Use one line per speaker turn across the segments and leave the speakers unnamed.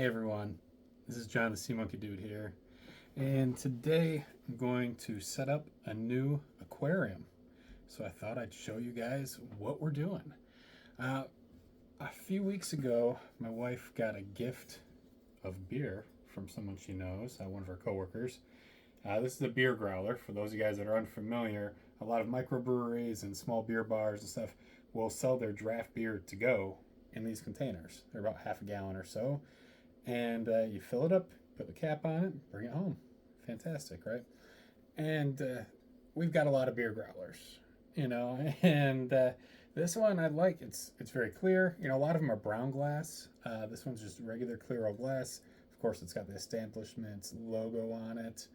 Hey everyone, this is John the Sea Monkey Dude here, and today I'm going to set up a new aquarium. So I thought I'd show you guys what we're doing. Uh, a few weeks ago, my wife got a gift of beer from someone she knows, one of her coworkers. This is a beer growler. For those of you guys that are unfamiliar, a lot of microbreweries and small beer bars and stuff will sell their draft beer to go in these containers. They're about half a gallon or so, and you fill it up, put the cap on it, bring it home. Fantastic, right? And we've got a lot of beer growlers, and this one I like. It's very clear. A lot of them are brown glass. This one's just regular clear old glass. Of course, it's got the establishment's logo on it,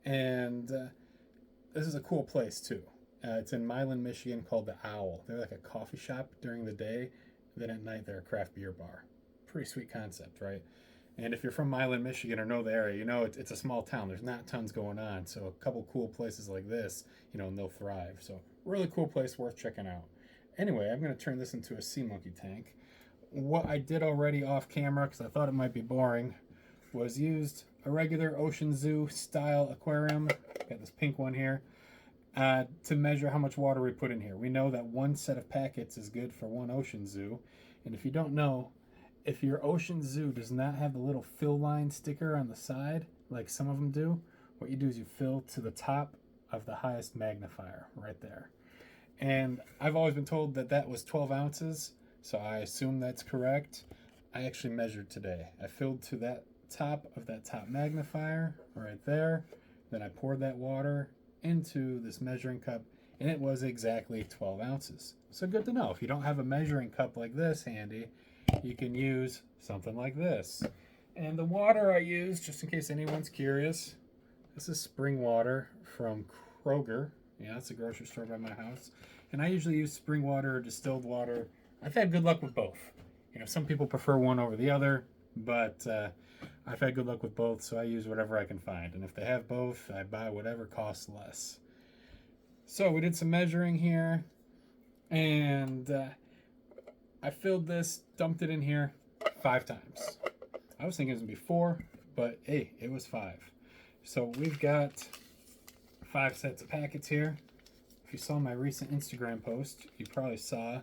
and this is a cool place too. It's in Milan, Michigan, called the Owl. They're like a coffee shop during the day, then at night they're a craft beer bar. Pretty sweet concept, right? And if you're from Milan, Michigan, or know the area, it's a small town. There's not tons going on. So a couple cool places like this, and they'll thrive. So really cool place, worth checking out. Anyway, I'm going to turn this into a sea monkey tank. What I did already off camera, because I thought it might be boring, was used a regular Ocean Zoo style aquarium. Got this pink one here. To measure how much water we put in here. We know that one set of packets is good for one Ocean Zoo. And if you don't know, if your Ocean Zoo does not have the little fill line sticker on the side, like some of them do, what you do is you fill to the top of the highest magnifier right there. And I've always been told that that was 12 ounces, so I assume that's correct. I actually measured today. I filled to that top of that top magnifier right there. Then I poured that water into this measuring cup, and it was exactly 12 ounces. So good to know. If you don't have a measuring cup like this handy, you can use something like this. And the water I use, just in case anyone's curious, this is spring water from Kroger. Yeah, it's a grocery store by my house. And I usually use spring water or distilled water. I've had good luck with both. Some people prefer one over the other, but I've had good luck with both, so I use whatever I can find. And if they have both, I buy whatever costs less. So we did some measuring here, and I filled this, dumped it in here 5 times. I was thinking it was going to be 4, but hey, it was 5. So we've got 5 sets of packets here. If you saw my recent Instagram post, you probably saw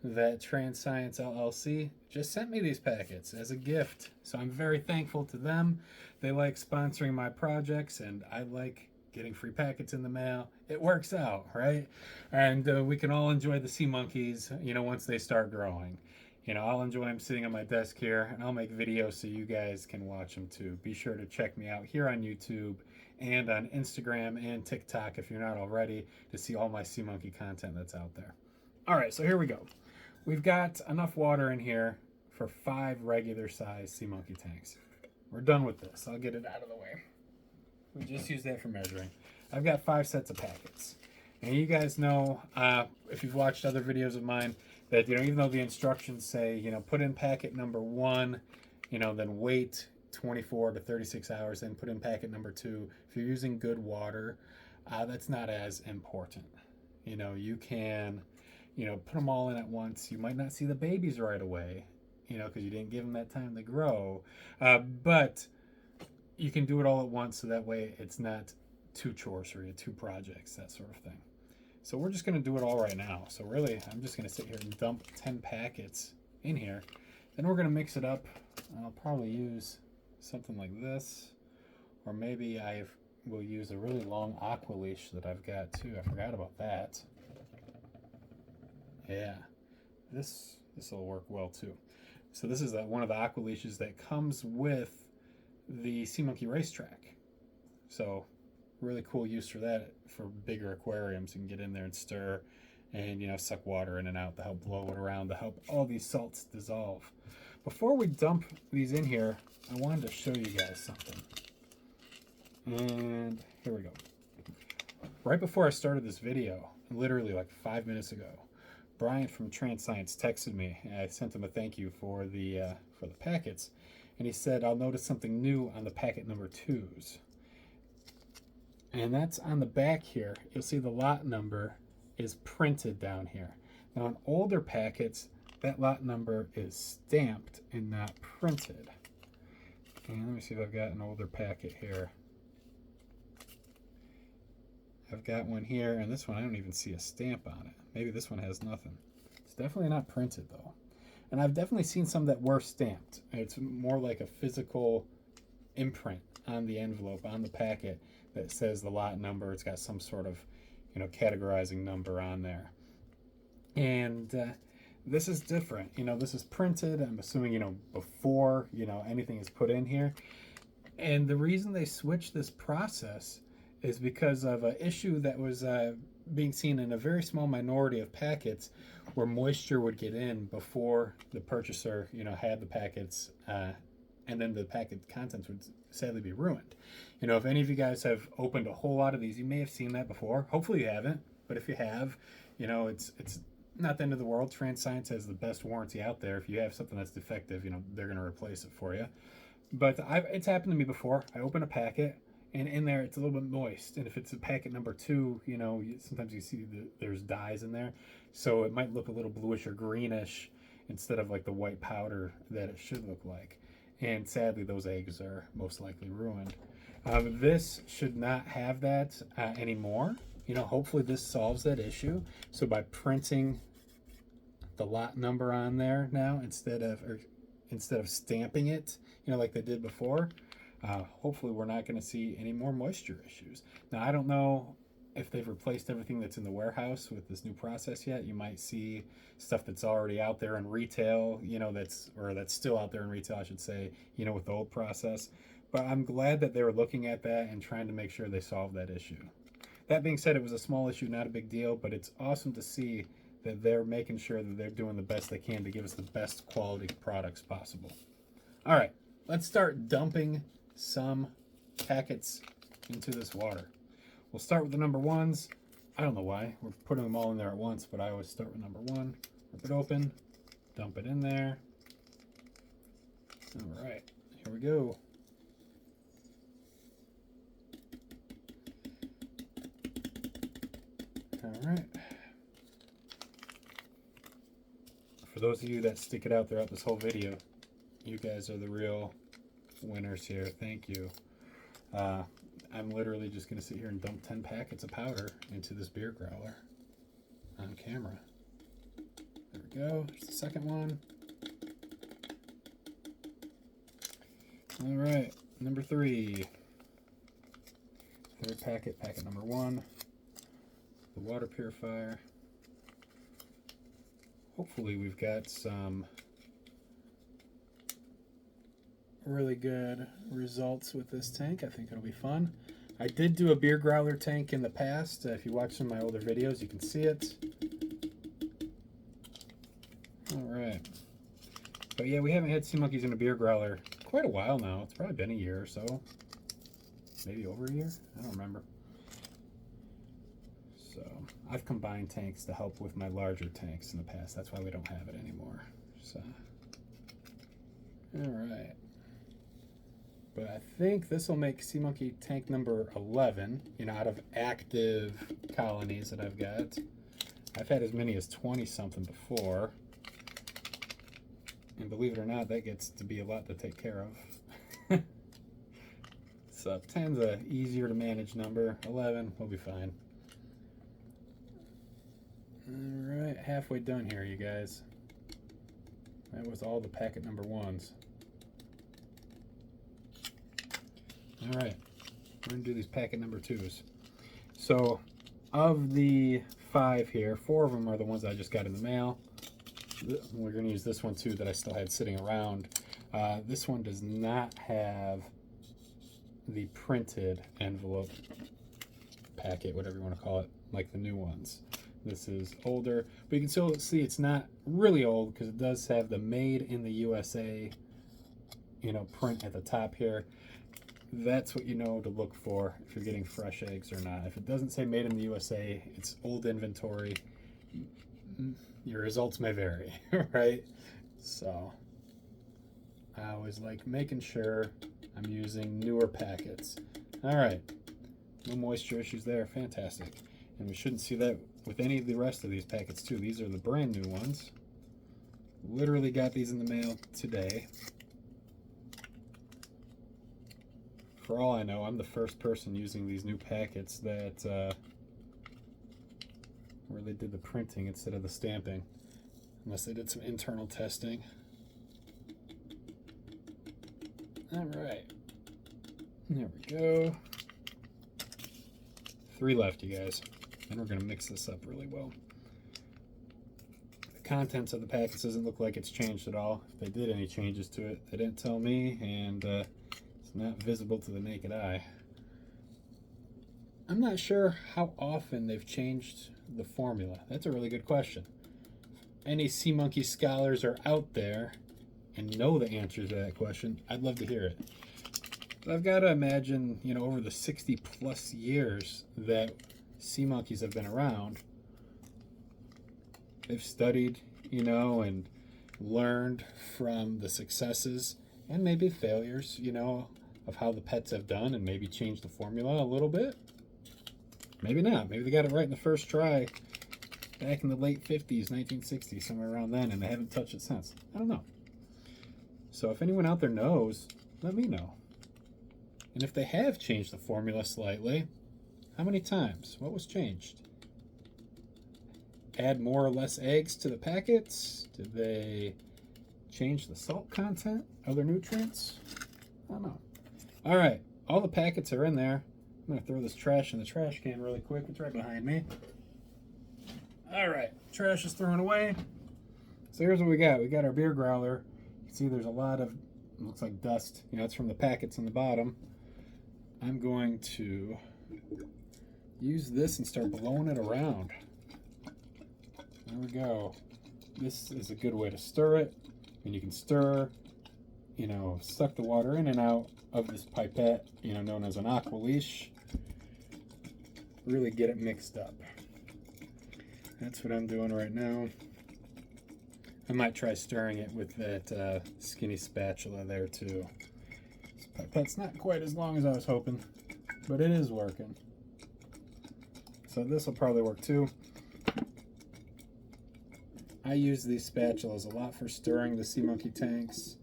that Trans Science LLC just sent me these packets as a gift. So I'm very thankful to them. They like sponsoring my projects, and I like getting free packets in the mail. It works out, right? And we can all enjoy the sea monkeys, once they start growing. I'll enjoy them sitting on my desk here, and I'll make videos so you guys can watch them too. Be sure to check me out here on YouTube and on Instagram and TikTok if you're not already, to see all my sea monkey content that's out there. All right, so here we go. We've got enough water in here for 5 regular size sea monkey tanks. We're done with this. I'll get it out of the way. We just use that for measuring. I've got 5 sets of packets. And you guys know, if you've watched other videos of mine, that even though the instructions say, put in packet number 1, then wait 24 to 36 hours, then put in packet number 2. If you're using good water, that's not as important. You can, put them all in at once. You might not see the babies right away, because you didn't give them that time to grow. But you can do it all at once, so that way it's not 2 chores for you, 2 projects, that sort of thing. So we're just going to do it all right now. So really, I'm just going to sit here and dump 10 packets in here. Then we're going to mix it up. I'll probably use something like this, or maybe I will use a really long aqua leash that I've got too. I forgot about that. Yeah, this will work well too. So this is one of the aqua leashes that comes with the Sea Monkey racetrack. So really cool use for that, for bigger aquariums. You can get in there and stir and suck water in and out to help blow it around, to help all these salts dissolve. Before we dump these in here, I wanted to show you guys something. And here we go. Right before I started this video, literally like 5 minutes ago, Brian from Trans Science texted me, and I sent him a thank you for the packets, and he said, I'll notice something new on the packet number 2s. And that's on the back here. You'll see the lot number is printed down here. Now on older packets, that lot number is stamped and not printed. And let me see if I've got an older packet here. I've got one here, and this one I don't even see a stamp on it. Maybe this one has nothing. It's definitely not printed though. And I've definitely seen some that were stamped. It's more like a physical imprint on the envelope, on the packet, that says the lot number. It's got some sort of, categorizing number on there. And this is different. This is printed, I'm assuming, before, anything is put in here. And the reason they switched this process is because of an issue that was being seen in a very small minority of packets, where moisture would get in before the purchaser, had the packets, and then the packet contents would sadly be ruined. If any of you guys have opened a whole lot of these, you may have seen that before. Hopefully you haven't, but if you have, it's not the end of the world. TransScience has the best warranty out there. If you have something that's defective, they're going to replace it for you. But it's happened to me before. I open a packet, and in there it's a little bit moist. And if it's a packet number 2, sometimes you see there's dyes in there. So it might look a little bluish or greenish instead of like the white powder that it should look like. And sadly, those eggs are most likely ruined. This should not have that anymore. Hopefully this solves that issue. So by printing the lot number on there now, instead of stamping it, like they did before, hopefully we're not going to see any more moisture issues. Now, I don't know if they've replaced everything that's in the warehouse with this new process yet. You might see stuff that's already out there in retail, that's still out there in retail, I should say, with the old process. But I'm glad that they were looking at that and trying to make sure they solved that issue. That being said, it was a small issue, not a big deal, but it's awesome to see that they're making sure that they're doing the best they can to give us the best quality products possible. All right, let's start dumping some packets into this water. We'll start with the number 1s. I don't know why. We're putting them all in there at once, but I always start with number 1. Rip it open, dump it in there. All right, here we go. All right. For those of you that stick it out throughout this whole video, you guys are the real winners here. Thank you. I'm literally just going to sit here and dump 10 packets of powder into this beer growler on camera. There we go. There's the second one. All right, number 3. Third packet, packet number 1. The water purifier. Hopefully we've got some really good results with this tank. I think it'll be fun. I did do a beer growler tank in the past. If you watch some of my older videos, you can see it. All right. But yeah, we haven't had sea monkeys in a beer growler quite a while now. It's probably been a year or so. Maybe over a year? I don't remember. So I've combined tanks to help with my larger tanks in the past. That's why we don't have it anymore. So, all right. But I think this will make sea monkey tank number 11, out of active colonies that I've got. I've had as many as 20 something before. And believe it or not, that gets to be a lot to take care of. So 10's a easier to manage number. 11 will be fine. All right, halfway done here, you guys. That was all the packet number 1s. All right, we're gonna do these packet number 2s. So of the 5 here, 4 of them are the ones I just got in the mail. We're gonna use this one too that I still had sitting around. This one does not have the printed envelope packet, whatever you want to call it, like the new ones. This is older, but you can still see it's not really old because it does have the made in the USA, print at the top here. That's what you know to look for if you're getting fresh eggs or not. If it doesn't say made in the USA, it's old inventory. Your results may vary, right? So I always like making sure I'm using newer packets. All right, no moisture issues there, fantastic. And we shouldn't see that with any of the rest of these packets too. These are the brand new ones. Literally got these in the mail today. for all I know, I'm the first person using these new packets that where they did the printing instead of the stamping, unless they did some internal testing. All right, there we go. 3 left, you guys. And we're gonna mix this up really well. The contents of the packets doesn't look like it's changed at all. If they did any changes to it, they didn't tell me, and it's not visible to the naked eye. I'm not sure how often they've changed the formula. That's a really good question. Any sea monkey scholars are out there and know the answers to that question, I'd love to hear it. But I've got to imagine, you know, over the 60 plus years that sea monkeys have been around, they've studied, you know, and learned from the successes and maybe failures, you know, of how the pets have done, and maybe changed the formula a little bit. Maybe not. Maybe they got it right in the first try back in the late 50s, 1960s, somewhere around then, and they haven't touched it since. I don't know. So if anyone out there knows, let me know. And if they have changed the formula slightly, how many times? What was changed? Add more or less eggs to the packets? Did they change the salt content? Other nutrients? I don't know. All right, all the packets are in there. I'm gonna throw this trash in the trash can really quick. It's right behind me. All right, trash is thrown away. So here's what we got. We got our beer growler. You can see there's a lot of, it looks like dust. You know, it's from the packets on the bottom. I'm going to use this and start blowing it around. There we go. This is a good way to stir it. And you can stir, you know, suck the water in and out of this pipette, you know, known as an aqua leash. Really get it mixed up. That's what I'm doing right now. I might try stirring it with that skinny spatula there too. This pipette's not quite as long as I was hoping, but it is working. So this will probably work too. I use these spatulas a lot for stirring the sea monkey tanks,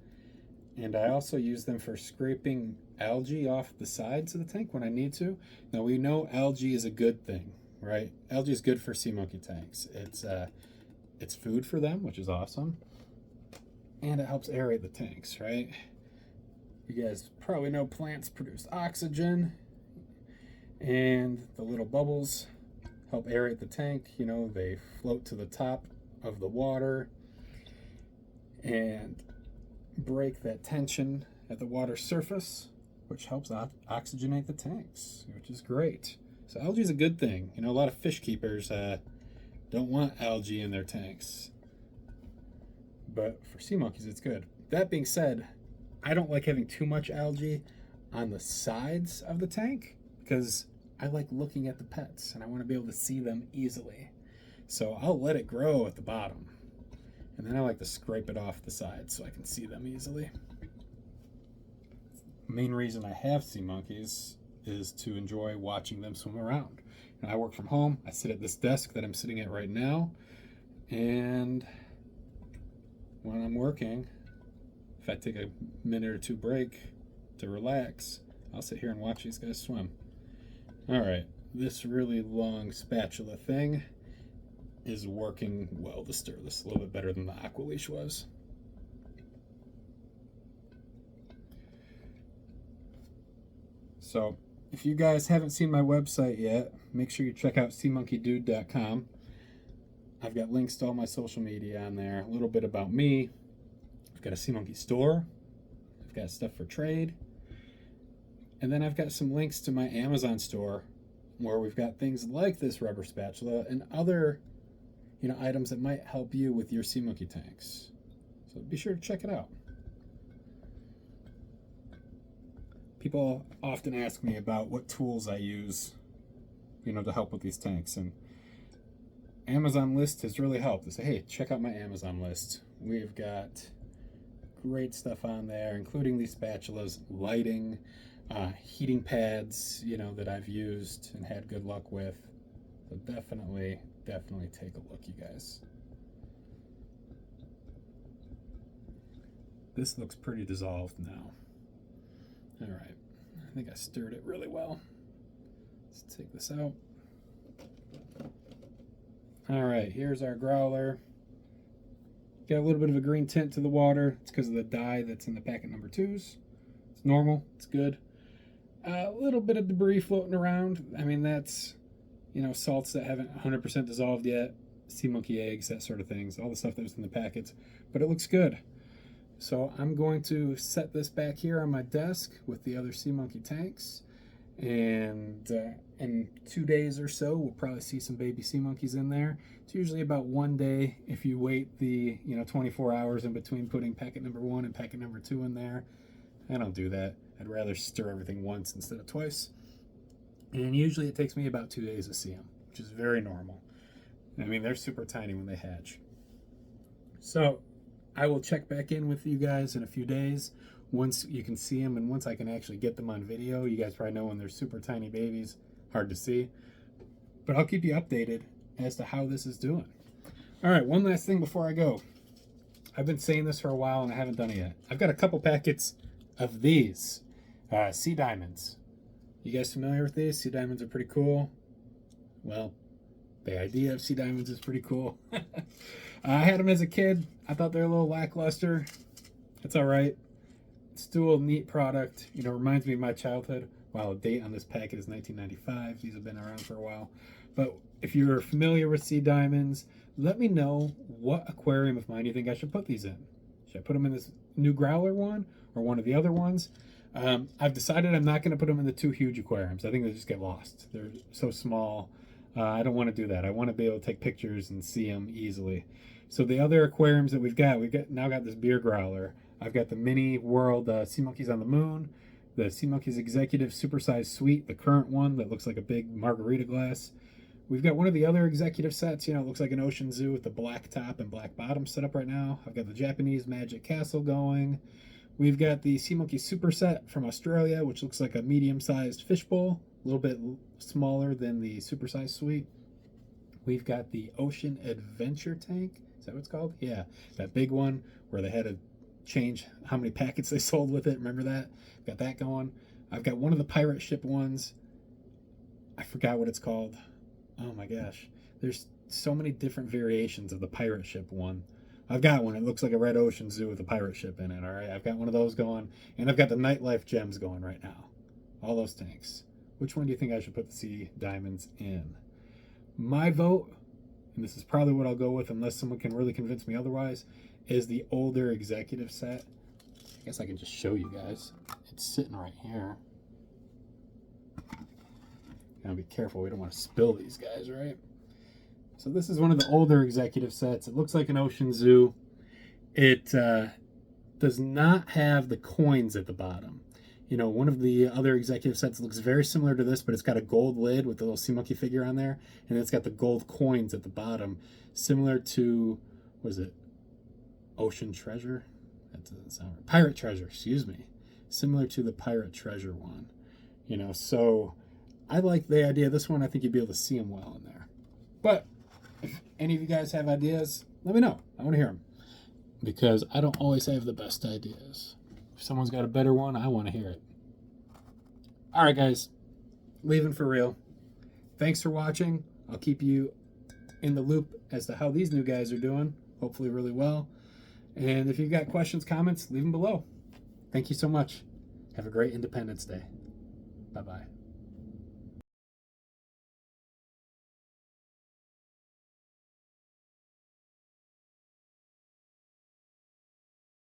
and I also use them for scraping algae off the sides of the tank when I need to. Now we know algae is a good thing, right? Algae is good for sea monkey tanks. It's food for them, which is awesome, and it helps aerate the tanks, right? You guys probably know plants produce oxygen, and the little bubbles help aerate the tank. You know, they float to the top of the water and break that tension at the water surface, which helps oxygenate the tanks, which is great. So algae is a good thing. You know, a lot of fish keepers don't want algae in their tanks, but for sea monkeys it's good. That being said, I don't like having too much algae on the sides of the tank because I like looking at the pets and I want to be able to see them easily. So I'll let it grow at the bottom, and then I like to scrape it off the sides so I can see them easily. The main reason I have sea monkeys is to enjoy watching them swim around. And I work from home. I sit at this desk that I'm sitting at right now, and when I'm working, if I take a minute or two break to relax, I'll sit here and watch these guys swim. All right, this really long spatula thing is working well to stir this a little bit better than the aqua leash was. So if you guys haven't seen my website yet, make sure you check out seamonkeydude.com. I've got links to all my social media on there, a little bit about me. I've got a Sea Monkey store. I've got stuff for trade. And then I've got some links to my Amazon store where we've got things like this rubber spatula and other, you know, items that might help you with your sea monkey tanks. So be sure to check it out. People often ask me about what tools I use, you know, to help with these tanks, and Amazon list has really helped. They say, hey, check out my Amazon list. We've got great stuff on there, including these spatulas, lighting, heating pads, you know, that I've used and had good luck with. So definitely take a look, you guys. This looks pretty dissolved now. All right, think I stirred it really well. Let's take this out. All right, here's our growler. Got a little bit of a green tint to the water. It's because of the dye that's in the packet number 2s. It's normal. It's good. A little bit of debris floating around. I mean, that's, you know, salts that haven't 100% dissolved yet, sea monkey eggs, that sort of things, all the stuff that was in the packets. But it looks good. So I'm going to set this back here on my desk with the other sea monkey tanks. And in 2 days or so, we'll probably see some baby sea monkeys in there. It's usually about 1 day if you wait the 24 hours in between putting packet number 1 and packet number 2 in there. I don't do that. I'd rather stir everything once instead of twice. And usually it takes me about 2 days to see them, which is very normal. I mean, they're super tiny when they hatch. So I will check back in with you guys in a few days once you can see them and once I can actually get them on video. You guys probably know when they're super tiny babies, hard to see. But I'll keep you updated as to how this is doing. All right, one last thing before I go. I've been saying this for a while and I haven't done it yet. I've got a couple packets of these sea diamonds. You guys familiar with these? Sea diamonds are pretty cool. Well, the idea of sea diamonds is pretty cool. I had them as a kid. I thought they were a little lackluster. It's all right. It's still a neat product. You know, reminds me of my childhood. Wow, the date on this packet is 1995. These have been around for a while. But if you're familiar with sea diamonds, let me know what aquarium of mine you think I should put these in. Should I put them in this new Growler one or one of the other ones? I've decided I'm not going to put them in the 2 huge aquariums. I think they just get lost. They're so small. I don't want to do that. I want to be able to take pictures and see them easily. So the other aquariums that we've got now got this beer growler. I've got the Mini World Sea Monkeys on the Moon, the Sea Monkeys Executive Supersized Suite, the current one that looks like a big margarita glass. We've got one of the other executive sets, you know, it looks like an ocean zoo with the black top and black bottom set up right now. I've got the Japanese Magic Castle going. We've got the Sea Monkey Super Set from Australia, which looks like a medium-sized fishbowl, a little bit smaller than the Supersized Suite. We've got the Ocean Adventure Tank. Is that what it's called? Yeah, that big one where they had to change how many packets they sold with it. Remember that? Got that going. I've got one of the pirate ship ones. I forgot what it's called. Oh my gosh. There's so many different variations of the pirate ship one. I've got one. It looks like a red ocean zoo with a pirate ship in it, all right? I've got one of those going, and I've got the nightlife gems going right now. All those tanks. Which one do you think I should put the sea diamonds in? My vote, and this is probably what I'll go with unless someone can really convince me otherwise, is the older executive set. I guess I can just show you guys. It's sitting right here. Gotta be careful. We don't want to spill these guys, right? So this is one of the older executive sets. It looks like an ocean zoo. It does not have the coins at the bottom. You know, one of the other executive sets looks very similar to this, but it's got a gold lid with the little sea monkey figure on there, and it's got the gold coins at the bottom, similar to, what is it, Ocean Treasure? That doesn't sound right. Pirate Treasure, excuse me. Similar to the Pirate Treasure one. You know, so I like the idea of this one. I think you'd be able to see them well in there. But if any of you guys have ideas, let me know. I want to hear them. Because I don't always have the best ideas. If someone's got a better one, I want to hear it. All right, guys. Leaving for real. Thanks for watching. I'll keep you in the loop as to how these new guys are doing. Hopefully really well. And if you've got questions, comments, leave them below. Thank you so much. Have a great Independence Day. Bye-bye.